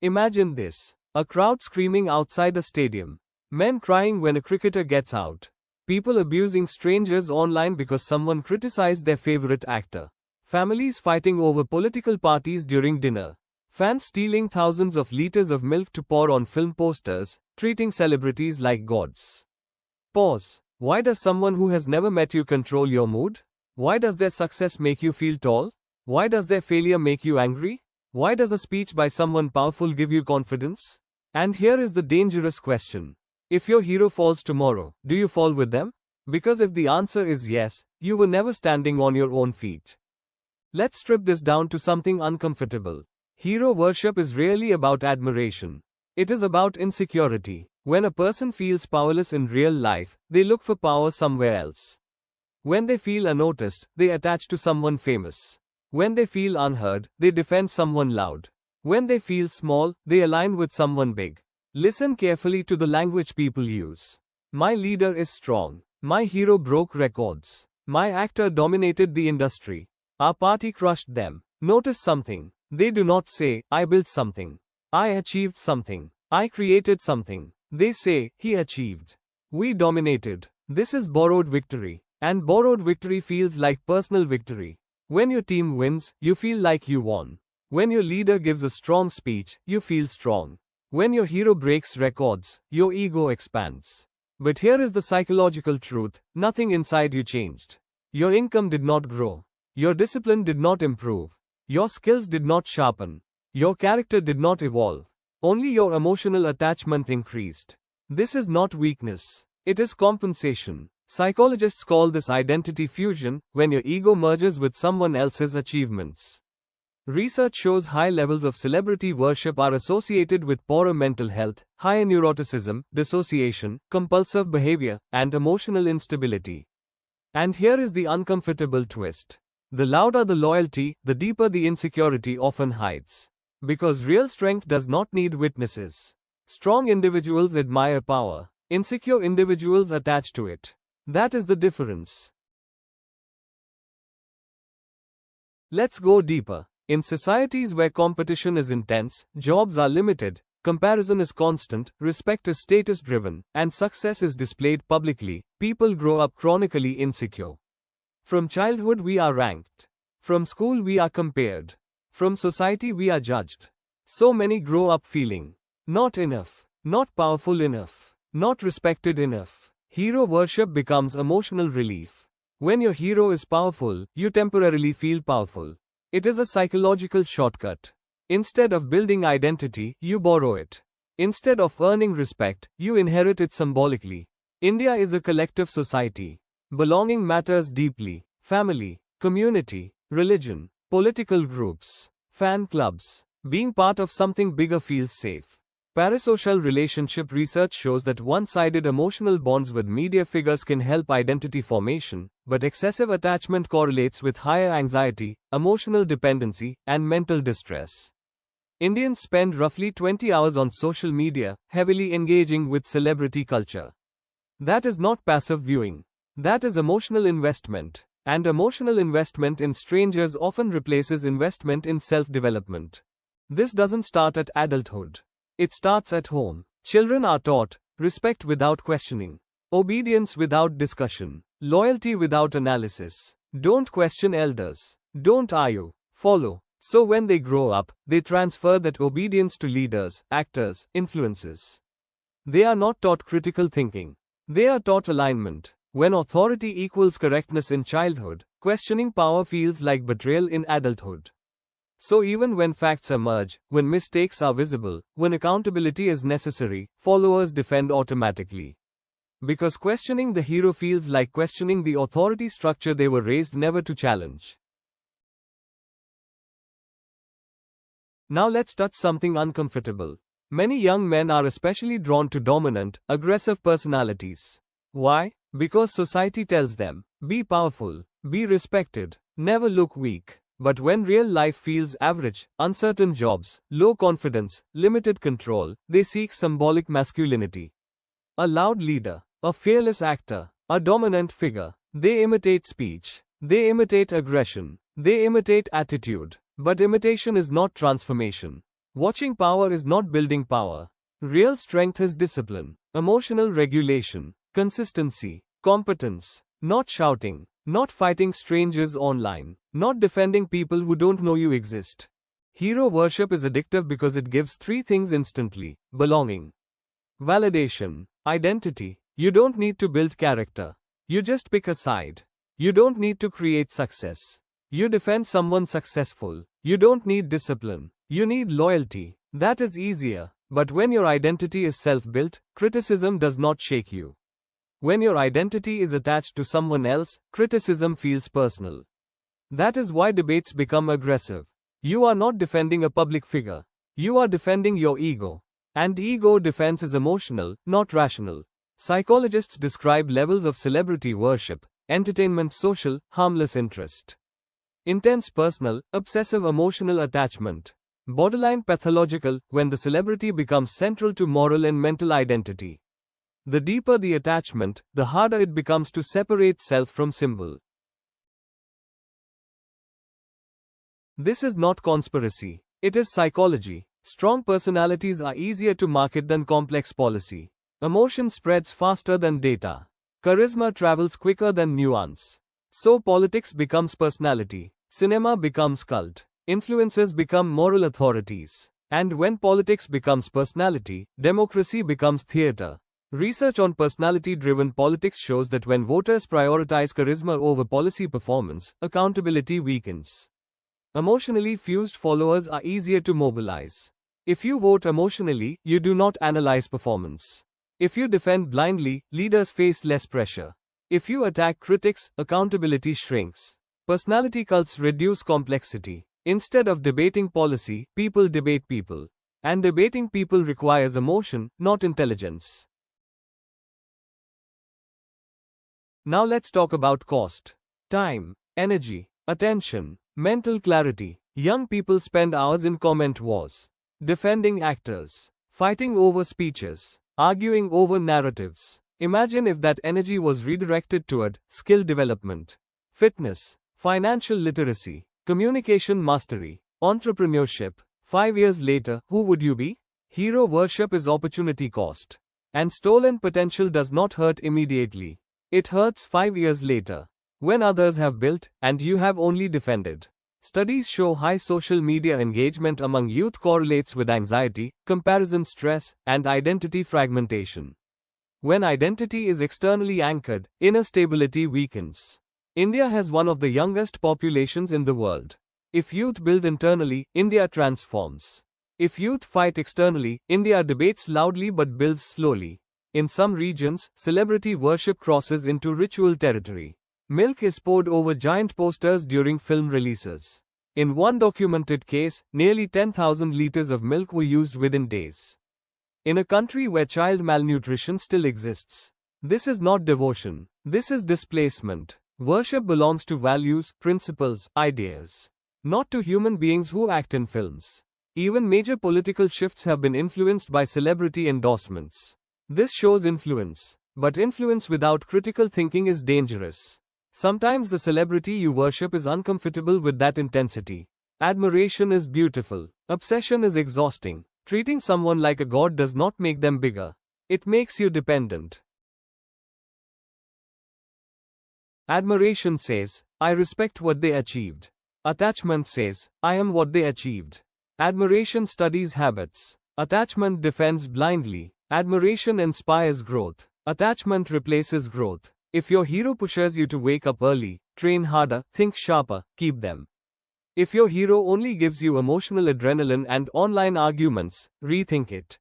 Imagine this. A crowd screaming outside a stadium. Men crying when a cricketer gets out. People abusing strangers online because someone criticized their favorite actor. Families fighting over political parties during dinner. Fans stealing thousands of liters of milk to pour on film posters, treating celebrities like gods. Pause. Why does someone who has never met you control your mood? Why does their success make you feel tall? Why does their failure make you angry? Why does a speech by someone powerful give you confidence? And here is the dangerous question. If your hero falls tomorrow, do you fall with them? Because if the answer is yes, you were never standing on your own feet. Let's strip this down to something uncomfortable. Hero worship is really about admiration. It is about insecurity. When a person feels powerless in real life, they look for power somewhere else. When they feel unnoticed, they attach to someone famous. When they feel unheard, they defend someone loud. When they feel small, they align with someone big. Listen carefully to the language people use. My leader is strong. My hero broke records. My actor dominated the industry. Our party crushed them. Notice something. They do not say, I built something. I achieved something. I created something. They say, he achieved. We dominated. This is borrowed victory. And borrowed victory feels like personal victory. When your team wins, you feel like you won. When your leader gives a strong speech, you feel strong. When your hero breaks records, your ego expands. But here is the psychological truth, nothing inside you changed. Your income did not grow. Your discipline did not improve. Your skills did not sharpen. Your character did not evolve. Only your emotional attachment increased. This is not weakness. It is compensation. Psychologists call this identity fusion, when your ego merges with someone else's achievements. Research shows high levels of celebrity worship are associated with poorer mental health, higher neuroticism, dissociation, compulsive behavior, and emotional instability. And here is the uncomfortable twist. The louder the loyalty, the deeper the insecurity often hides. Because real strength does not need witnesses. Strong individuals admire power. Insecure individuals attach to it. That is the difference. Let's go deeper. In societies where competition is intense, jobs are limited, comparison is constant, respect is status-driven, and success is displayed publicly, people grow up chronically insecure. From childhood we are ranked. From school we are compared. From society we are judged. So many grow up feeling not enough, not powerful enough, not respected enough. Hero worship becomes emotional relief. When your hero is powerful, you temporarily feel powerful. It is a psychological shortcut. Instead of building identity, you borrow it. Instead of earning respect, you inherit it symbolically. India is a collective society. Belonging matters deeply. Family, community, religion, political groups, fan clubs. Being part of something bigger feels safe. Parasocial relationship research shows that one-sided emotional bonds with media figures can help identity formation, but excessive attachment correlates with higher anxiety, emotional dependency, and mental distress. Indians spend roughly 20 hours on social media, heavily engaging with celebrity culture. That is not passive viewing. That is emotional investment. And emotional investment in strangers often replaces investment in self-development. This doesn't start at adulthood. It starts at home. Children are taught respect without questioning, obedience without discussion, loyalty without analysis. Don't question elders. Don't argue. Follow. So when they grow up, they transfer that obedience to leaders, actors, influences. They are not taught critical thinking. They are taught alignment. When authority equals correctness in childhood, questioning power feels like betrayal in adulthood. So even when facts emerge, when mistakes are visible, when accountability is necessary, followers defend automatically. Because questioning the hero feels like questioning the authority structure they were raised never to challenge. Now let's touch something uncomfortable. Many young men are especially drawn to dominant, aggressive personalities. Why? Because society tells them, be powerful, be respected, never look weak. But when real life feels average, uncertain jobs, low confidence, limited control, they seek symbolic masculinity. A loud leader, a fearless actor, a dominant figure. They imitate speech. They imitate aggression. They imitate attitude. But imitation is not transformation. Watching power is not building power. Real strength is discipline, emotional regulation, consistency, competence, not shouting, not fighting strangers online, not defending people who don't know you exist. Hero worship is addictive because it gives three things instantly: belonging, validation, identity. You don't need to build character. You just pick a side. You don't need to create success. You defend someone successful. You don't need discipline. You need loyalty. That is easier. But when your identity is self-built, criticism does not shake you. When your identity is attached to someone else, criticism feels personal. That is why debates become aggressive. You are not defending a public figure. You are defending your ego. And ego defense is emotional, not rational. Psychologists describe levels of celebrity worship: entertainment, social, harmless interest; intense personal, obsessive emotional attachment; borderline pathological, when the celebrity becomes central to moral and mental identity. The deeper the attachment, the harder it becomes to separate self from symbol. This is not conspiracy. It is psychology. Strong personalities are easier to market than complex policy. Emotion spreads faster than data. Charisma travels quicker than nuance. So politics becomes personality. Cinema becomes cult. Influencers become moral authorities. And when politics becomes personality, democracy becomes theater. Research on personality-driven politics shows that when voters prioritize charisma over policy performance, accountability weakens. Emotionally fused followers are easier to mobilize. If you vote emotionally, you do not analyze performance. If you defend blindly, leaders face less pressure. If you attack critics, accountability shrinks. Personality cults reduce complexity. Instead of debating policy, people debate people. And debating people requires emotion, not intelligence. Now let's talk about cost. Time, energy, attention, mental clarity. Young people spend hours in comment wars, defending actors, fighting over speeches, arguing over narratives. Imagine if that energy was redirected toward skill development, fitness, financial literacy, communication mastery, entrepreneurship. 5 years later, who would you be? Hero worship is opportunity cost. And stolen potential does not hurt immediately. It hurts 5 years later, when others have built, and you have only defended. Studies show high social media engagement among youth correlates with anxiety, comparison stress, and identity fragmentation. When identity is externally anchored, inner stability weakens. India has one of the youngest populations in the world. If youth build internally, India transforms. If youth fight externally, India debates loudly but builds slowly. In some regions, celebrity worship crosses into ritual territory. Milk is poured over giant posters during film releases. In one documented case, nearly 10,000 liters of milk were used within days. In a country where child malnutrition still exists. This is not devotion. This is displacement. Worship belongs to values, principles, ideas. Not to human beings who act in films. Even major political shifts have been influenced by celebrity endorsements. This shows influence. But influence without critical thinking is dangerous. Sometimes the celebrity you worship is uncomfortable with that intensity. Admiration is beautiful. Obsession is exhausting. Treating someone like a god does not make them bigger. It makes you dependent. Admiration says, I respect what they achieved. Attachment says, I am what they achieved. Admiration studies habits. Attachment defends blindly. Admiration inspires growth. Attachment replaces growth. If your hero pushes you to wake up early, train harder, think sharper, keep them. If your hero only gives you emotional adrenaline and online arguments, rethink it.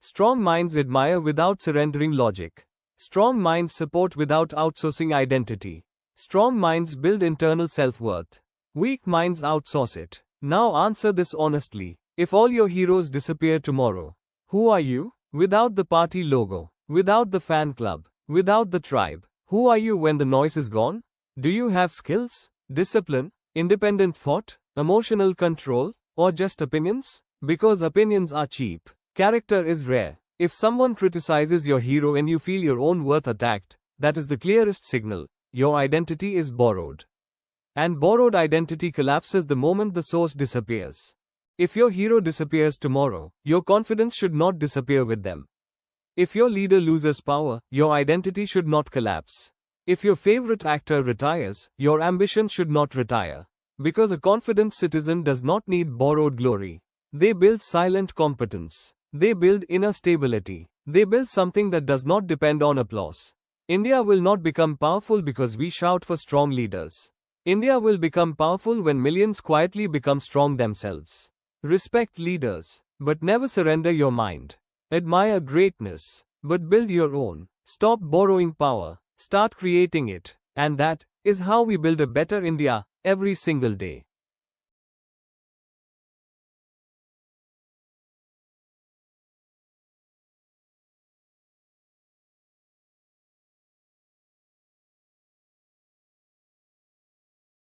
Strong minds admire without surrendering logic. Strong minds support without outsourcing identity. Strong minds build internal self-worth. Weak minds outsource it. Now answer this honestly. If all your heroes disappear tomorrow, who are you? Without the party logo, without the fan club, without the tribe. Who are you when the noise is gone? Do you have skills, discipline, independent thought, emotional control, or just opinions? Because opinions are cheap. Character is rare. If someone criticizes your hero and you feel your own worth attacked, that is the clearest signal. Your identity is borrowed. And borrowed identity collapses the moment the source disappears. If your hero disappears tomorrow, your confidence should not disappear with them. If your leader loses power, your identity should not collapse. If your favorite actor retires, your ambition should not retire. Because a confident citizen does not need borrowed glory. They build silent competence. They build inner stability. They build something that does not depend on applause. India will not become powerful because we shout for strong leaders. India will become powerful when millions quietly become strong themselves. Respect leaders, but never surrender your mind. Admire greatness, but build your own. Stop borrowing power, start creating it. And that is how we build a better India every single day.